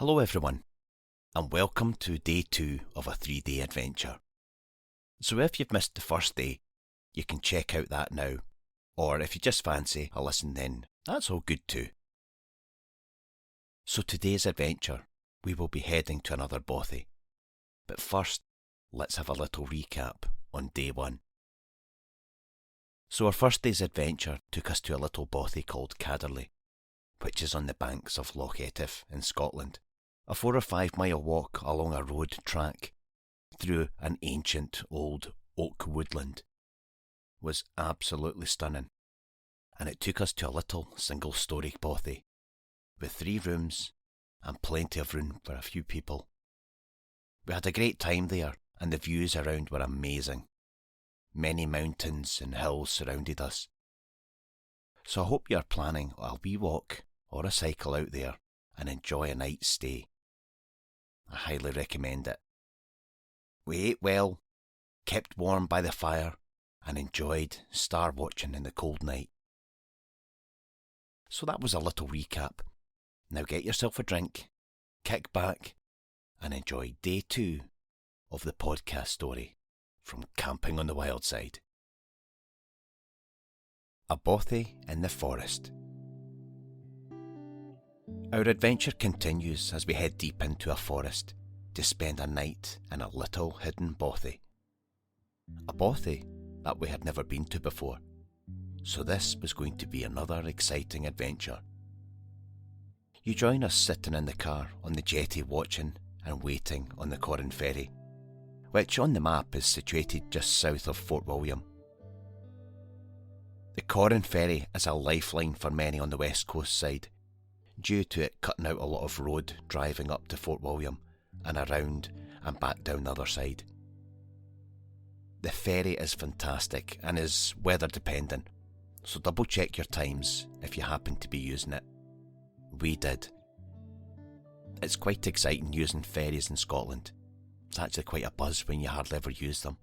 Hello everyone, and welcome to day 2 of a 3-day adventure. So if you've missed the first day, you can check out that now, or if you just fancy a listen then, that's all good too. So today's adventure, we will be heading to another bothy. But first, let's have a little recap on day 1. So our first day's adventure took us to a little bothy called Cadderley, which is on the banks of Loch Etive in Scotland. A 4 or 5 mile walk along a road track through an ancient old oak woodland was absolutely stunning, and it took us to a little single-storey bothy with 3 rooms and plenty of room for a few people. We had a great time there, and the views around were amazing. Many mountains and hills surrounded us. So I hope you are planning a wee walk or a cycle out there and enjoy a night's stay. I highly recommend it. We ate well, kept warm by the fire, and enjoyed star watching in the cold night. So that was a little recap. Now get yourself a drink, kick back, and enjoy day 2 of the podcast story from Camping on the Wild Side. A bothy in the forest. Our adventure continues as we head deep into a forest to spend a night in a little hidden bothy. A bothy that we had never been to before, so this was going to be another exciting adventure. You join us sitting in the car on the jetty watching and waiting on the Corran Ferry, which on the map is situated just south of Fort William. The Corran Ferry is a lifeline for many on the west coast side, due to it cutting out a lot of road driving up to Fort William and around and back down the other side. The ferry is fantastic and is weather dependent, so double check your times if you happen to be using it. We did. It's quite exciting using ferries in Scotland. It's actually quite a buzz when you hardly ever use them.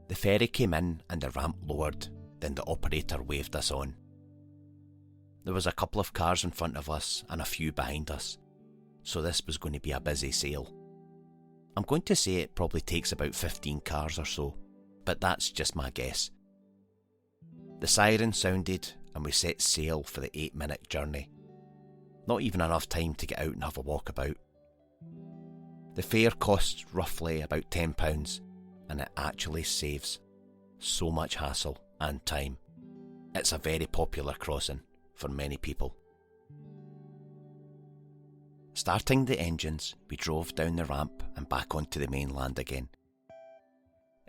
The ferry came in and the ramp lowered, then the operator waved us on. There was a couple of cars in front of us and a few behind us, so this was going to be a busy sail. I'm going to say it probably takes about 15 cars or so, but that's just my guess. The siren sounded and we set sail for the 8-minute journey. Not even enough time to get out and have a walk about. The fare costs roughly about £10, and it actually saves so much hassle and time. It's a very popular crossing for many people. Starting the engines, we drove down the ramp and back onto the mainland again.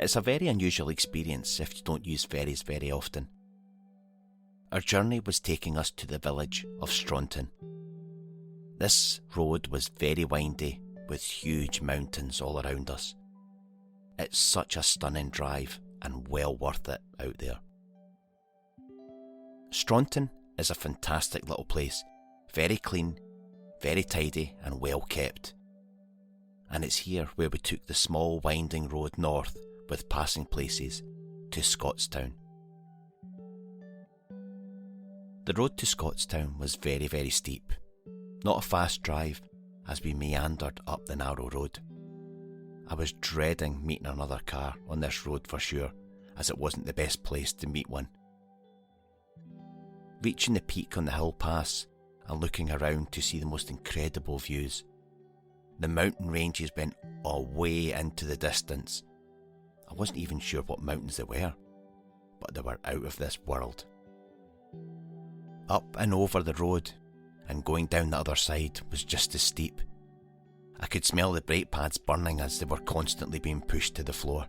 It's a very unusual experience if you don't use ferries very often. Our journey was taking us to the village of Staunton. This road was very windy with huge mountains all around us. It's such a stunning drive and well worth it out there. Staunton is a fantastic little place, very clean, very tidy and well kept. And it's here where we took the small winding road north with passing places to Scottstown. The road to Scottstown was very, very steep, not a fast drive as we meandered up the narrow road. I was dreading meeting another car on this road for sure, as it wasn't the best place to meet one. Reaching the peak on the hill pass and looking around to see the most incredible views. The mountain ranges went away into the distance. I wasn't even sure what mountains they were, but they were out of this world. Up and over the road and going down the other side was just as steep. I could smell the brake pads burning as they were constantly being pushed to the floor.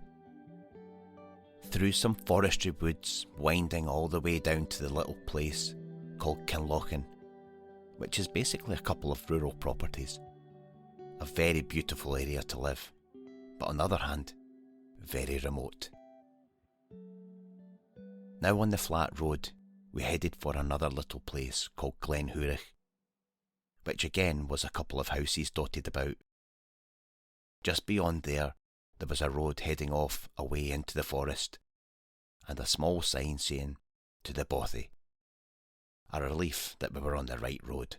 Through some forestry woods, winding all the way down to the little place called Kinlochen, which is basically a couple of rural properties. A very beautiful area to live, but on the other hand, very remote. Now on the flat road, we headed for another little place called Glenhurich, which again was a couple of houses dotted about. Just beyond there was a road heading off away into the forest, and a small sign saying, "To the Bothy." A relief that we were on the right road.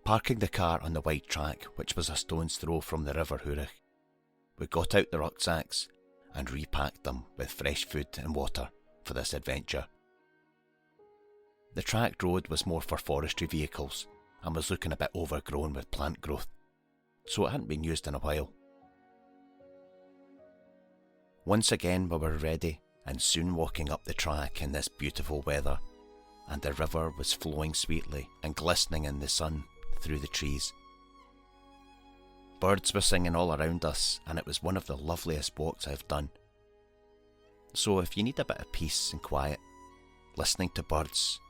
Parking the car on the wide track, which was a stone's throw from the River Hurich, we got out the rucksacks and repacked them with fresh food and water for this adventure. The tracked road was more for forestry vehicles and was looking a bit overgrown with plant growth, so it hadn't been used in a while. Once again we were ready and soon walking up the track in this beautiful weather, and the river was flowing sweetly and glistening in the sun through the trees. Birds were singing all around us, and it was one of the loveliest walks I've done. So if you need a bit of peace and quiet, listening to birds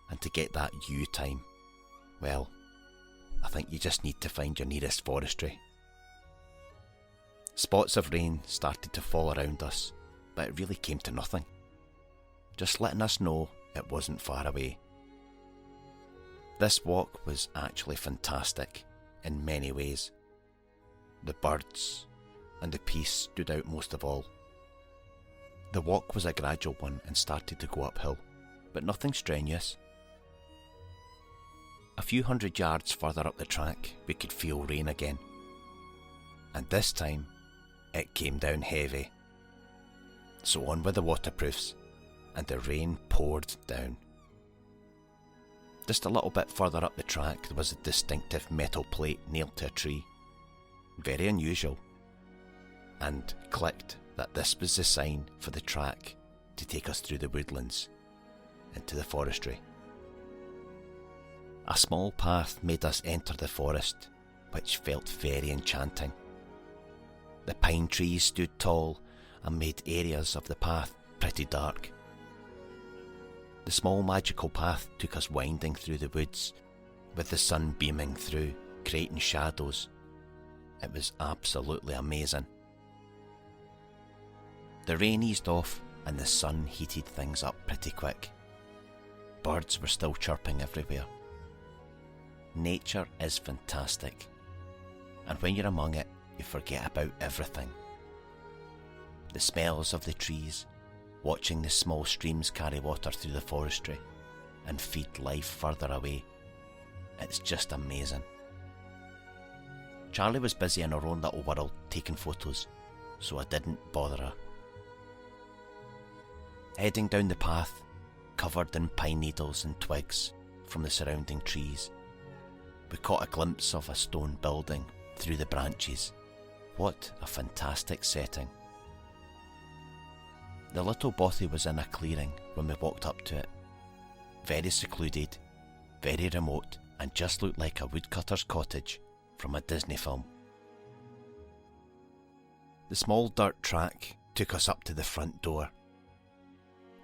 and to get that you time, well, I think you just need to find your nearest forestry. Spots of rain started to fall around us, but it really came to nothing, just letting us know it wasn't far away. This walk was actually fantastic in many ways. The birds and the peace stood out most of all. The walk was a gradual one and started to go uphill, but nothing strenuous. A few hundred yards further up the track, we could feel rain again. And this time, it came down heavy. So on with the waterproofs, and the rain poured down. Just a little bit further up the track, there was a distinctive metal plate nailed to a tree. Very unusual, and clicked that this was the sign for the track to take us through the woodlands into the forestry. A small path made us enter the forest, which felt very enchanting. The pine trees stood tall and made areas of the path pretty dark. The small magical path took us winding through the woods, with the sun beaming through, creating shadows. It was absolutely amazing. The rain eased off and the sun heated things up pretty quick. Birds were still chirping everywhere. Nature is fantastic, and when you're among it, you forget about everything. The smells of the trees, watching the small streams carry water through the forestry and feed life further away. It's just amazing. Charlie was busy in her own little world taking photos, so I didn't bother her. Heading down the path, covered in pine needles and twigs from the surrounding trees, we caught a glimpse of a stone building through the branches. What a fantastic setting. The little Bothy was in a clearing when we walked up to it. Very secluded, very remote, and just looked like a woodcutter's cottage from a Disney film. The small dirt track took us up to the front door.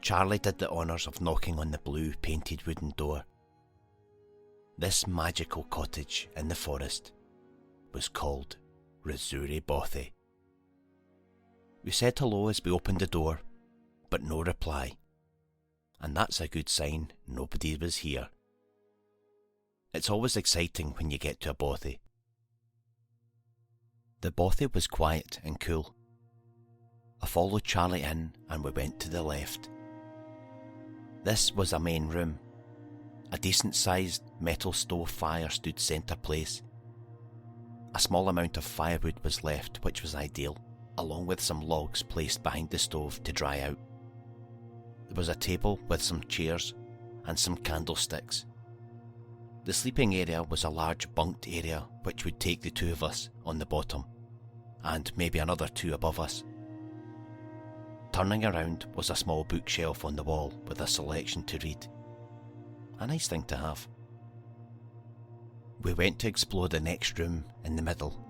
Charlie did the honours of knocking on the blue painted wooden door. This magical cottage in the forest was called Resourie Bothy. We said hello as we opened the door, but no reply, and that's a good sign nobody was here. It's always exciting when you get to a bothy. The bothy was quiet and cool. I followed Charlie in and we went to the left. This was a main room. A decent sized metal stove fire stood centre place. A small amount of firewood was left, which was ideal, along with some logs placed behind the stove to dry out. There was a table with some chairs and some candlesticks. The sleeping area was a large bunked area which would take the two of us on the bottom, and maybe another two above us. Turning around was a small bookshelf on the wall with a selection to read. A nice thing to have. We went to explore the next room in the middle,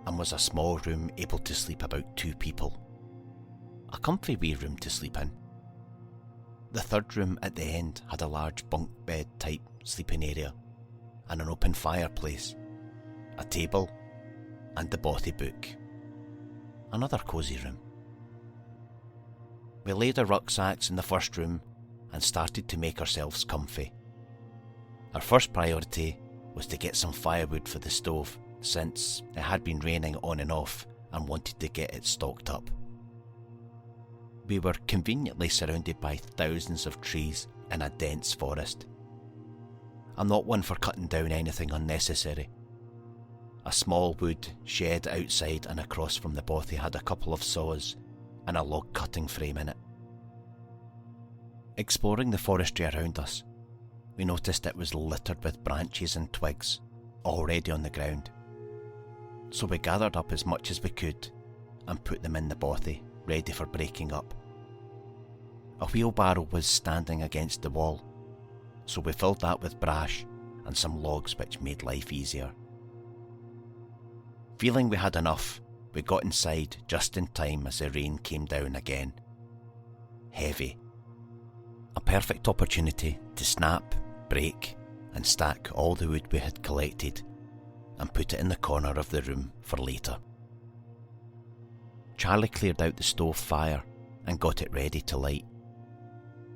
and was a small room able to sleep about 2 people. A comfy wee room to sleep in. The third room at the end had a large bunk bed type sleeping area, and an open fireplace, a table, and the Bothy book. Another cosy room. We laid our rucksacks in the first room and started to make ourselves comfy. Our first priority was to get some firewood for the stove, since it had been raining on and off and wanted to get it stocked up. We were conveniently surrounded by thousands of trees in a dense forest. I'm not one for cutting down anything unnecessary. A small wood shed outside and across from the bothy had a couple of saws and a log cutting frame in it. Exploring the forestry around us, we noticed it was littered with branches and twigs already on the ground. So we gathered up as much as we could and put them in the bothy, ready for breaking up. A wheelbarrow was standing against the wall, so we filled that with brash and some logs, which made life easier. Feeling we had enough, we got inside just in time as the rain came down again. Heavy. A perfect opportunity to snap, break and stack all the wood we had collected and put it in the corner of the room for later. Charlie cleared out the stove fire and got it ready to light.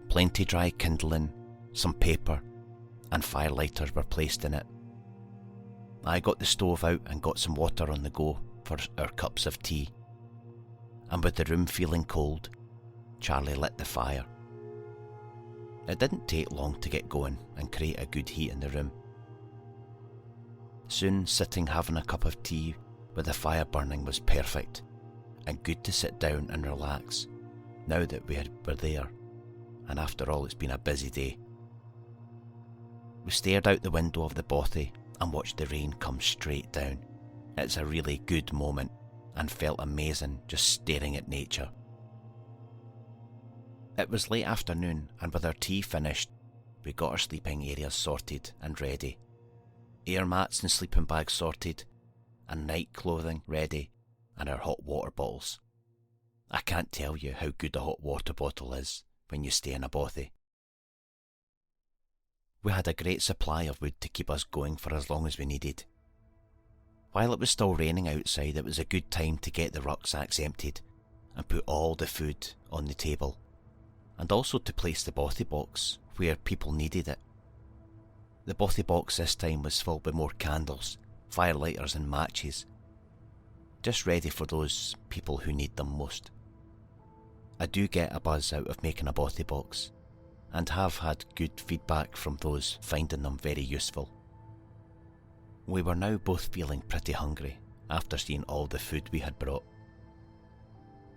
Plenty dry kindling, some paper and firelighters were placed in it. I got the stove out and got some water on the go for our cups of tea. And with the room feeling cold, Charlie lit the fire. It didn't take long to get going and create a good heat in the room. Soon sitting having a cup of tea with the fire burning was perfect and good to sit down and relax now that we were there, and after all it's been a busy day. We stared out the window of the bothy and watched the rain come straight down. It's a really good moment and felt amazing just staring at nature. It was late afternoon and with our tea finished, we got our sleeping areas sorted and ready. Air mats and sleeping bags sorted, and night clothing ready, and our hot water bottles. I can't tell you how good a hot water bottle is when you stay in a bothy. We had a great supply of wood to keep us going for as long as we needed. While it was still raining outside, it was a good time to get the rucksacks emptied and put all the food on the table, and also to place the bothy box where people needed it. The bothy box this time was filled with more candles, firelighters and matches, just ready for those people who need them most. I do get a buzz out of making a bothy box, and have had good feedback from those finding them very useful. We were now both feeling pretty hungry after seeing all the food we had brought.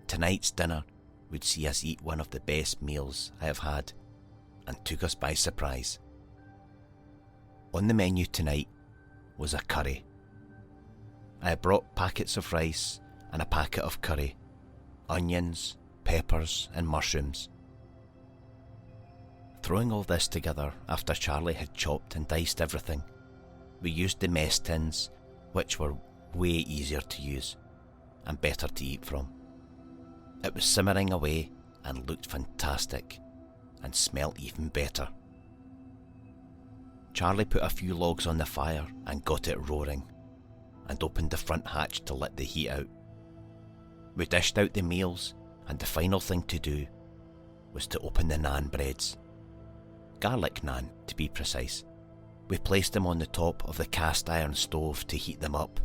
Tonight's dinner would see us eat one of the best meals I have had, and took us by surprise. On the menu tonight was a curry. I had brought packets of rice and a packet of curry, onions, peppers and mushrooms. Throwing all this together after Charlie had chopped and diced everything, we used the mess tins, which were way easier to use and better to eat from. It was simmering away and looked fantastic and smelt even better. Charlie put a few logs on the fire and got it roaring, and opened the front hatch to let the heat out. We dished out the meals, and the final thing to do was to open the naan breads. Garlic naan, to be precise. We placed them on the top of the cast iron stove to heat them up,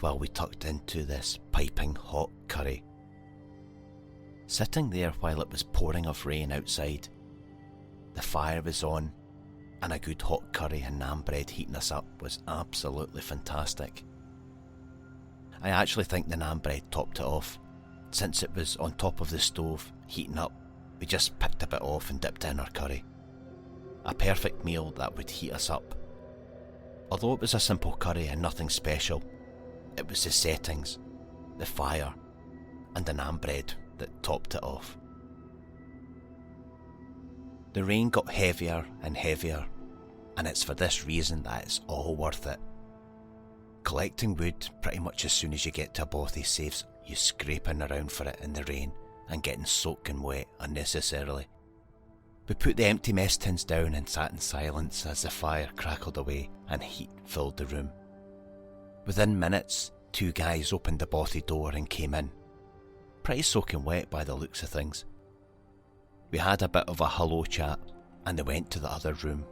while we tucked into this piping hot curry. Sitting there while it was pouring of rain outside, the fire was on, and a good hot curry and naan bread heating us up was absolutely fantastic. I actually think the naan bread topped it off. Since it was on top of the stove, heating up, we just picked a bit off and dipped in our curry. A perfect meal that would heat us up. Although it was a simple curry and nothing special, it was the settings, the fire, and the naan bread that topped it off. The rain got heavier and heavier, and it's for this reason that it's all worth it. Collecting wood pretty much as soon as you get to a bothy saves you scraping around for it in the rain and getting soaking wet unnecessarily. We put the empty mess tins down and sat in silence as the fire crackled away and heat filled the room. Within minutes, 2 guys opened the bothy door and came in, pretty soaking wet by the looks of things. We had a bit of a hello chat and they went to the other room,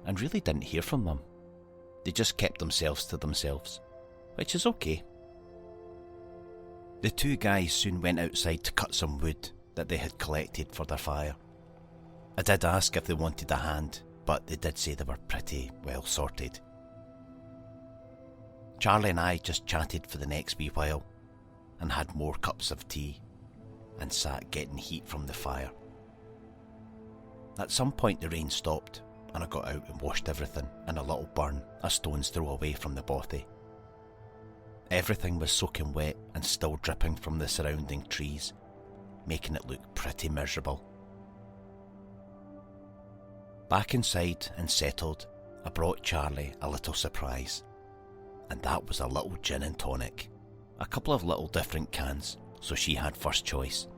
and really didn't hear from them. They just kept themselves to themselves, which is okay. The 2 guys soon went outside to cut some wood that they had collected for their fire. I did ask if they wanted a hand, but they did say they were pretty well sorted. Charlie and I just chatted for the next wee while and had more cups of tea and sat getting heat from the fire. At some point the rain stopped and I got out and washed everything in a little burn a stone's throw away from the bothy. Everything was soaking wet and still dripping from the surrounding trees, making it look pretty miserable. Back inside and settled, I brought Charlie a little surprise, and that was a little gin and tonic, a couple of little different cans, so she had first choice.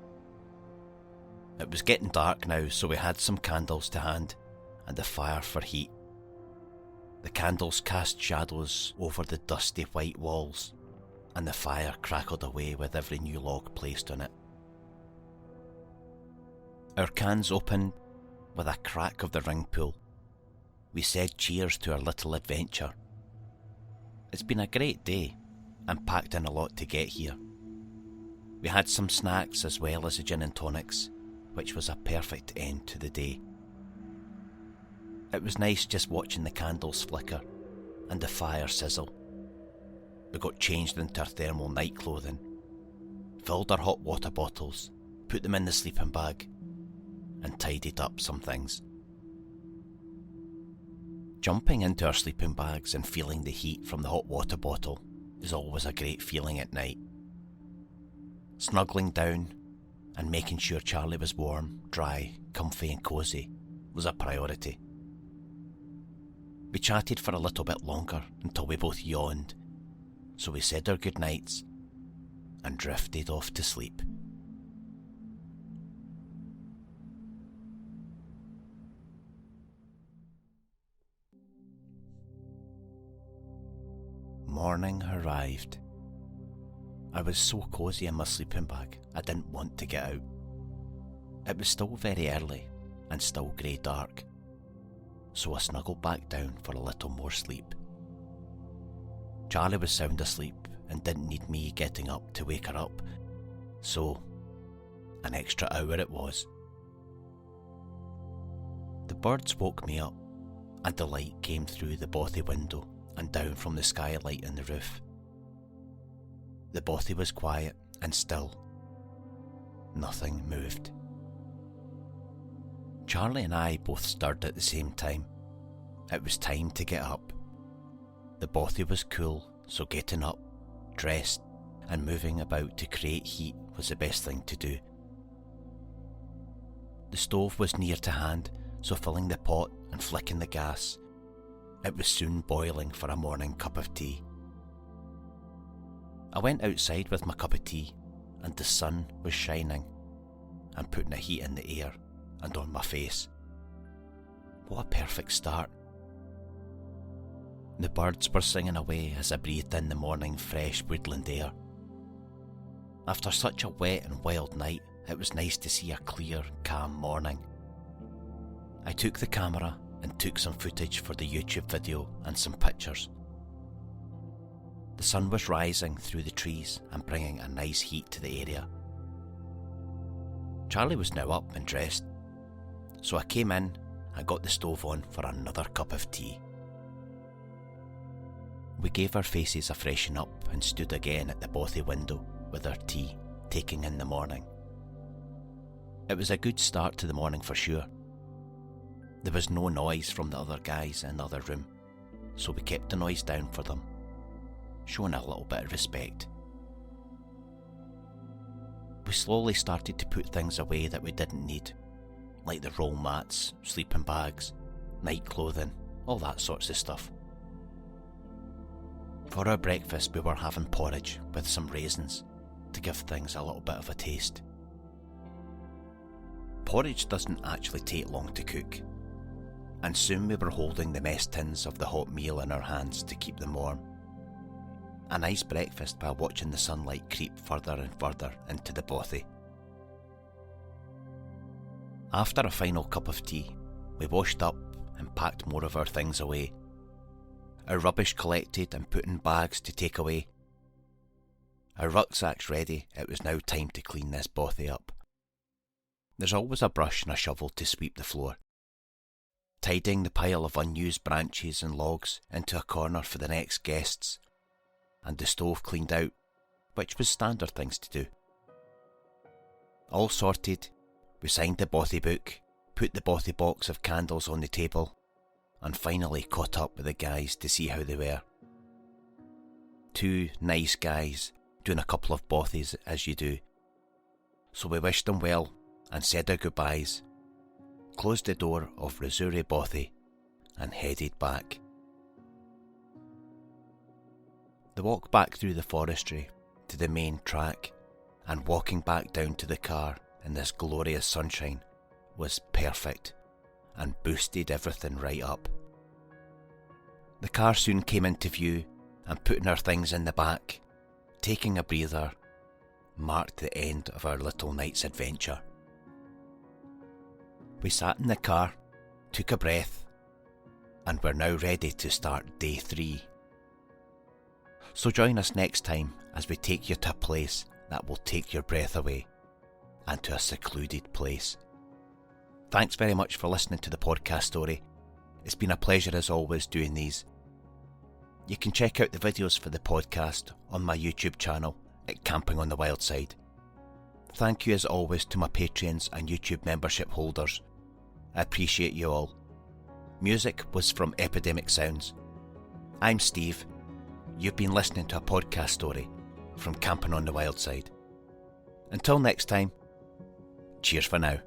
It was getting dark now, so we had some candles to hand and a fire for heat. The candles cast shadows over the dusty white walls, and the fire crackled away with every new log placed on it. Our cans opened with a crack of the ring pull. We said cheers to our little adventure. It's been a great day and packed in a lot to get here. We had some snacks as well as the gin and tonics, which was a perfect end to the day. It was nice just watching the candles flicker and the fire sizzle. We got changed into our thermal night clothing, filled our hot water bottles, put them in the sleeping bag, and tidied up some things. Jumping into our sleeping bags and feeling the heat from the hot water bottle is always a great feeling at night. Snuggling down and making sure Charlie was warm, dry, comfy and cosy was a priority. We chatted for a little bit longer until we both yawned, so we said our goodnights and drifted off to sleep. Morning arrived. I was so cosy in my sleeping bag, I didn't want to get out. It was still very early and still grey dark, so I snuggled back down for a little more sleep. Charlie was sound asleep and didn't need me getting up to wake her up, so an extra hour it was. The birds woke me up and the light came through the bothy window and down from the skylight in the roof. The bothy was quiet and still. Nothing moved. Charlie and I both stirred at the same time. It was time to get up. The bothy was cool, so getting up, dressed, and moving about to create heat was the best thing to do. The stove was near to hand, so filling the pot and flicking the gas, it was soon boiling for a morning cup of tea. I went outside with my cup of tea, and the sun was shining and putting a heat in the air and on my face. What a perfect start. The birds were singing away as I breathed in the morning fresh woodland air. After such a wet and wild night, it was nice to see a clear, calm morning. I took the camera and took some footage for the YouTube video and some pictures. The sun was rising through the trees and bringing a nice heat to the area. Charlie was now up and dressed, so I came in and got the stove on for another cup of tea. We gave our faces a freshen up and stood again at the bothy window with our tea, taking in the morning. It was a good start to the morning for sure. There was no noise from the other guys in the other room, so we kept the noise down for them, showing a little bit of respect. We slowly started to put things away that we didn't need, like the roll mats, sleeping bags, night clothing, all that sorts of stuff. For our breakfast we were having porridge with some raisins to give things a little bit of a taste. Porridge doesn't actually take long to cook, and soon we were holding the mess tins of the hot meal in our hands to keep them warm. A nice breakfast while watching the sunlight creep further and further into the bothy. After a final cup of tea, we washed up and packed more of our things away. Our rubbish collected and put in bags to take away. Our rucksacks ready, it was now time to clean this bothy up. There's always a brush and a shovel to sweep the floor. tidying the pile of unused branches and logs into a corner for the next guests, and the stove cleaned out, which was standard things to do. All sorted, we signed the Bothy book, put the Bothy box of candles on the table, and finally caught up with the guys to see how they were. Two nice guys doing a couple of Bothys as you do. So we wished them well and said our goodbyes, closed the door of Resourie Bothy and headed back. The walk back through the forestry to the main track and walking back down to the car in this glorious sunshine was perfect and boosted everything right up. The car soon came into view, and putting our things in the back, taking a breather, marked the end of our little night's adventure. We sat in the car, took a breath, and we're now ready to start day 3. So join us next time as we take you to a place that will take your breath away, and to a secluded place. Thanks very much for listening to the podcast story. It's been a pleasure as always doing these. You can check out the videos for the podcast on my YouTube channel at Camping on the Wild Side. Thank you as always to my Patreons and YouTube membership holders. I appreciate you all. Music was from Epidemic Sounds. I'm Steve. You've been listening to a podcast story from Camping on the Wild Side. Until next time, cheers for now.